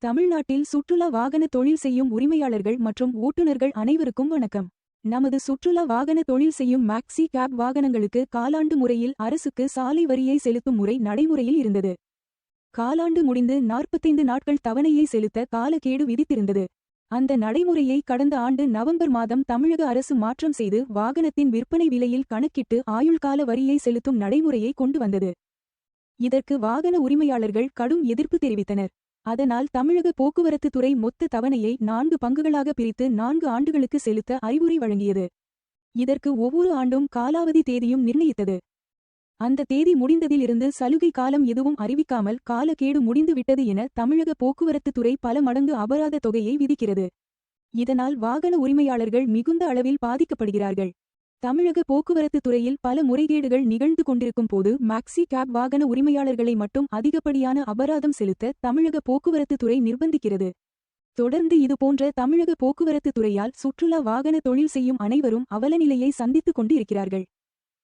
தமிழ்நாட்டில் சுற்றுலா வாகன தொழில் செய்யும் உரிமையாளர்கள் மற்றும் ஓட்டுநர்கள் அனைவருக்கும் வணக்கம். நமது சுற்றுலா வாகன தொழில் செய்யும் மேக்ஸி கேப் வாகனங்களுக்கு காலாண்டு முறையில் அரசுக்கு சாலை வரியை செலுத்தும் முறை நடைமுறையில் இருந்தது. காலாண்டு முடிந்து 45 நாட்கள் தவணையை செலுத்த காலக்கெடு விதித்திருந்தது. அந்த நடைமுறையை கடந்த ஆண்டு நவம்பர் மாதம் தமிழக அரசு மாற்றம் செய்து வாகனத்தின் விற்பனை விலையில் கணக்கிட்டு ஆயுள்கால வரியை செலுத்தும் நடைமுறையை கொண்டு வந்தது. இதற்கு வாகன உரிமையாளர்கள் கடும் எதிர்ப்பு தெரிவித்தனர். அதனால் தமிழக போக்குவரத்து துறை மொத்த தவணையை 4 பங்குகளாக பிரித்து 4 ஆண்டுகளுக்கு செலுத்த அறிவுரை வழங்கியது. இதற்கு ஒவ்வொரு ஆண்டும் காலாவதி தேதியும் நிர்ணயித்தது. அந்த தேதி முடிந்ததிலிருந்து சலுகை காலம் எதுவும் அறிவிக்காமல் காலக்கெடு முடிந்து விட்டது என தமிழக போக்குவரத்து துறை பல மடங்கு அபராத தொகையை விதிக்கிறது. இதனால் வாகன உரிமையாளர்கள் மிகுந்த அளவில் பாதிக்கப்படுகிறார்கள். தமிழக போக்குவரத்து துறையில் பல முறைகேடுகள் நிகழ்ந்து கொண்டிருக்கும் போது மேக்ஸி கேப் வாகன உரிமையாளர்களை மட்டும் அதிகப்படியான அபராதம் செலுத்த தமிழக போக்குவரத்து துறை நிர்பந்திக்கிறது. தொடர்ந்து இதுபோன்ற தமிழக போக்குவரத்து துறையால் சுற்றுலா வாகன தொழில் செய்யும் அனைவரும் அவலநிலையை சந்தித்துக் கொண்டு இருக்கிறார்கள்.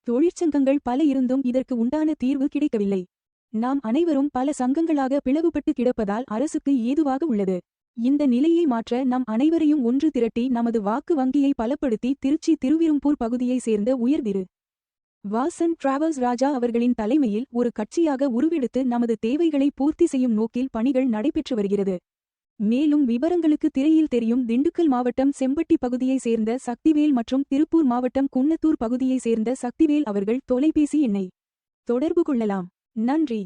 தொழிற்சங்கங்கள் பல இருந்தும் இதற்கு உண்டான தீர்வு கிடைக்கவில்லை. நாம் அனைவரும் பல சங்கங்களாக பிளவுபட்டு கிடப்பதால் அரசுக்கு ஏதுவாக உள்ளது. இந்த நிலையை மாற்ற நம் அனைவரையும் ஒன்று திரட்டி நமது வாக்கு வங்கியை பலப்படுத்தி திருச்சி திருவிரும்பூர் பகுதியை சேர்ந்த உயர்திரு வாசன் டிராவல்ஸ் ராஜா அவர்களின் தலைமையில் ஒரு கட்சியாக உருவெடுத்து நமது தேவைகளை பூர்த்தி செய்யும் நோக்கில் பணிகள் நடைபெற்று வருகிறது. மேலும் விவரங்களுக்கு திரையில் தெரியும் திண்டுக்கல் மாவட்டம் செம்பட்டி பகுதியை சேர்ந்த சக்திவேல் மற்றும் திருப்பூர் மாவட்டம் குன்னத்தூர் பகுதியை சேர்ந்த சக்திவேல் அவர்கள் தொலைபேசி எண்ணை தொடர்பு கொள்ளலாம். நன்றி.